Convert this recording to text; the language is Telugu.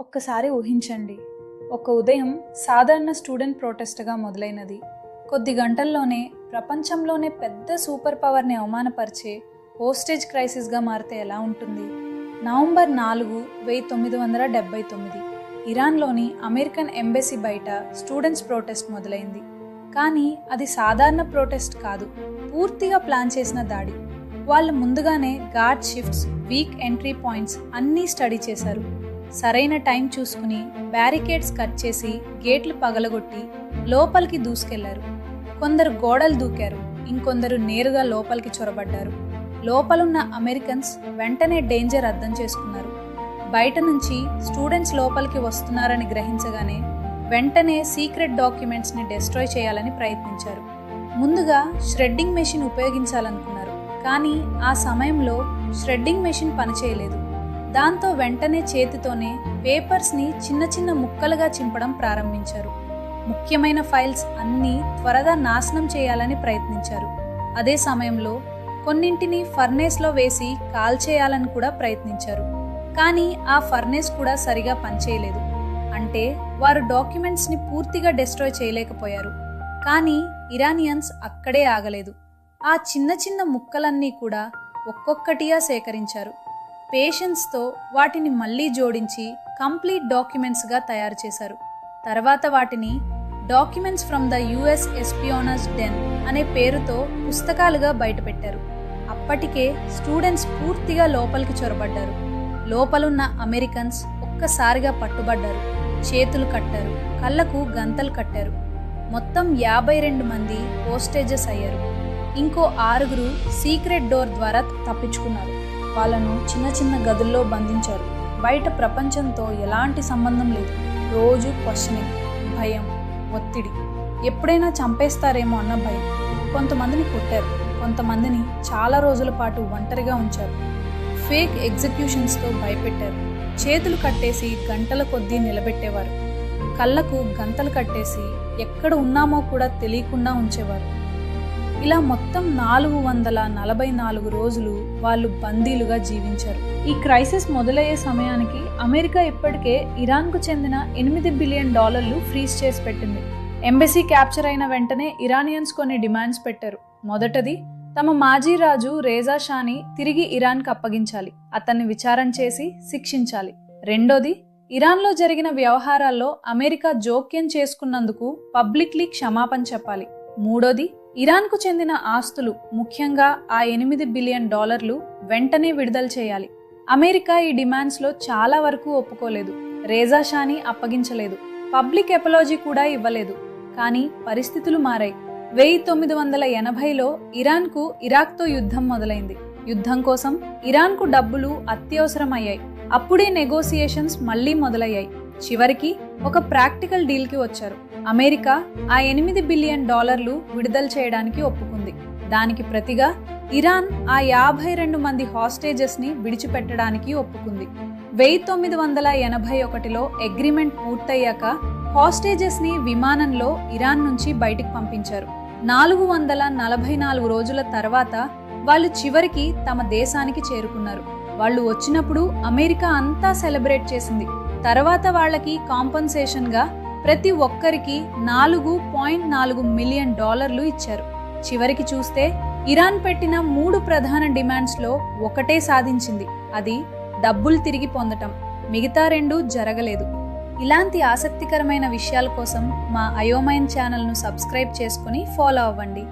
ఒక్కసారి ఊహించండి, ఒక ఉదయం సాధారణ స్టూడెంట్ ప్రొటెస్ట్గా మొదలైనది కొద్ది గంటల్లోనే ప్రపంచంలోనే పెద్ద సూపర్ పవర్ని అవమానపరిచే హోస్టేజ్ క్రైసిస్గా మారితే ఎలా ఉంటుంది? నవంబర్ 4, 1979 ఇరాన్లోని అమెరికన్ ఎంబసీ బయట స్టూడెంట్స్ ప్రొటెస్ట్ మొదలైంది. కానీ అది సాధారణ ప్రొటెస్ట్ కాదు, పూర్తిగా ప్లాన్ చేసిన దాడి. వాళ్ళు ముందుగానే guard shifts, weak entry points అన్నీ స్టడీ చేశారు. సరైన టైం చూసుకుని బ్యారికేడ్స్ కట్ చేసి గేట్లు పగలగొట్టి లోపలికి దూసుకెళ్లారు. కొందరు గోడలు దూకారు, ఇంకొందరు నేరుగా లోపలికి చొరబడ్డారు. లోపలున్న అమెరికన్స్ వెంటనే డేంజర్ అర్థం చేసుకున్నారు. బయట నుంచి స్టూడెంట్స్ లోపలికి వస్తున్నారని గ్రహించగానే వెంటనే సీక్రెట్ డాక్యుమెంట్స్ని డెస్ట్రాయ్ చేయాలని ప్రయత్నించారు. ముందుగా ష్రెడ్డింగ్ మెషిన్ ఉపయోగించాలనుకున్నారు, కానీ ఆ సమయంలో ష్రెడ్డింగ్ మెషిన్ పనిచేయలేదు. దాంతో వెంటనే చేతితోనే పేపర్స్ని చిన్న చిన్న ముక్కలుగా చింపడం ప్రారంభించారు. ముఖ్యమైన ఫైల్స్ అన్నీ త్వరగా నాశనం చేయాలని ప్రయత్నించారు. అదే సమయంలో కొన్నింటిని ఫర్నేస్లో వేసి కాల్చేయాలని కూడా ప్రయత్నించారు. కానీ ఆ ఫర్నేస్ కూడా సరిగా పనిచేయలేదు. అంటే వారు డాక్యుమెంట్స్ని పూర్తిగా డెస్ట్రాయ్ చేయలేకపోయారు. కానీ ఇరానియన్స్ అక్కడే ఆగలేదు. ఆ చిన్న చిన్న ముక్కలన్నీ కూడా ఒక్కొక్కటిగా సేకరించారు. పేషెన్స్తో వాటిని మళ్లీ జోడించి కంప్లీట్ డాక్యుమెంట్స్గా తయారు చేశారు. తర్వాత వాటిని documents from the US espionage den అనే పేరుతో పుస్తకాలుగా బయటపెట్టారు. అప్పటికే స్టూడెంట్స్ పూర్తిగా లోపలికి చొరబడ్డారు. లోపలున్న అమెరికన్స్ ఒక్కసారిగా పట్టుబడ్డారు. చేతులు కట్టారు, కళ్ళకు గంతలు కట్టారు. మొత్తం 52 మంది హోస్టేజెస్ అయ్యారు. ఇంకో 6 సీక్రెట్ డోర్ ద్వారా తప్పించుకున్నారు. వాళ్ళను చిన్న చిన్న గదుల్లో బంధించారు. బయట ప్రపంచంతో ఎలాంటి సంబంధం లేదు. రోజు క్వశ్చనింగ్, భయం, ఒత్తిడి, ఎప్పుడైనా చంపేస్తారేమో అన్న భయం. కొంతమందిని కొట్టారు, కొంతమందిని చాలా రోజుల పాటు ఒంటరిగా ఉంచారు. ఫేక్ ఎగ్జిక్యూషన్స్తో భయపెట్టారు. చేతులు కట్టేసి గంటల కొద్దీ నిలబెట్టేవారు. కళ్ళకు గంతలు కట్టేసి ఎక్కడ ఉన్నామో కూడా తెలియకుండా ఉంచేవారు. ఇలా మొత్తం 444 రోజులు వాళ్ళు బందీలుగా జీవించారు. ఈ క్రైసిస్ మొదలయ్యే సమయానికి అమెరికా ఇప్పటికే ఇరాన్కు చెందిన $8 బిలియన్ ఫ్రీజ్ చేసి పెట్టింది. ఎంబసీ క్యాప్చర్ అయిన వెంటనే ఇరానియన్స్ కొన్ని డిమాండ్స్ పెట్టారు. మొదటది, తమ మాజీ రాజు రేజా షాని తిరిగి ఇరాన్కు అప్పగించాలి, అతన్ని విచారణ చేసి శిక్షించాలి. రెండోది, ఇరాన్లో జరిగిన వ్యవహారాల్లో అమెరికా జోక్యం చేసుకున్నందుకు పబ్లిక్లీ క్షమాపణ చెప్పాలి. మూడోది, ఇరాన్కు చెందిన ఆస్తులు, ముఖ్యంగా ఆ $8 బిలియన్ వెంటనే విడుదల చేయాలి. అమెరికా ఈ డిమాండ్స్లో చాలా వరకు ఒప్పుకోలేదు. రేజా షాని అప్పగించలేదు, పబ్లిక్ ఎపలాజీ కూడా ఇవ్వలేదు. కానీ పరిస్థితులు మారాయి. 1980లో ఇరాన్కు ఇరాక్తో యుద్ధం మొదలైంది. యుద్ధం కోసం ఇరాన్కు డబ్బులు అత్యవసరమయ్యాయి. అప్పుడే నెగోసియేషన్స్ మళ్లీ మొదలయ్యాయి. చివరికి ఒక ప్రాక్టికల్ డీల్కి వచ్చారు. అమెరికా ఆ $8 బిలియన్ విడుదల చేయడానికి ఒప్పుకుంది. దానికి ప్రతిగా ఇరాన్ ఆ 52 మంది హాస్టేజెస్ని విడిచిపెట్టడానికి ఒప్పుకుంది. 1981లో అగ్రిమెంట్ పూర్తయ్యాక హాస్టేజెస్ని విమానంలో ఇరాన్ నుంచి బయటికి పంపించారు. 444 రోజుల తర్వాత వాళ్ళు చివరికి తమ దేశానికి చేరుకున్నారు. వాళ్ళు వచ్చినప్పుడు అమెరికా అంతా సెలబ్రేట్ చేసింది. తర్వాత వాళ్ళకి కాంపన్సేషన్ గా ప్రతి ఒక్కరికి $4.4 మిలియన్ ఇచ్చారు. చివరికి చూస్తే ఇరాన్ పెట్టిన 3 ప్రధాన డిమాండ్స్ లో ఒకటే సాధించింది. అది డబ్బులు తిరిగి పొందటం. మిగతా 2 జరగలేదు. ఇలాంటి ఆసక్తికరమైన విషయాల కోసం మా అయోమైన్ ఛానల్ను సబ్స్క్రైబ్ చేసుకుని ఫాలో అవ్వండి.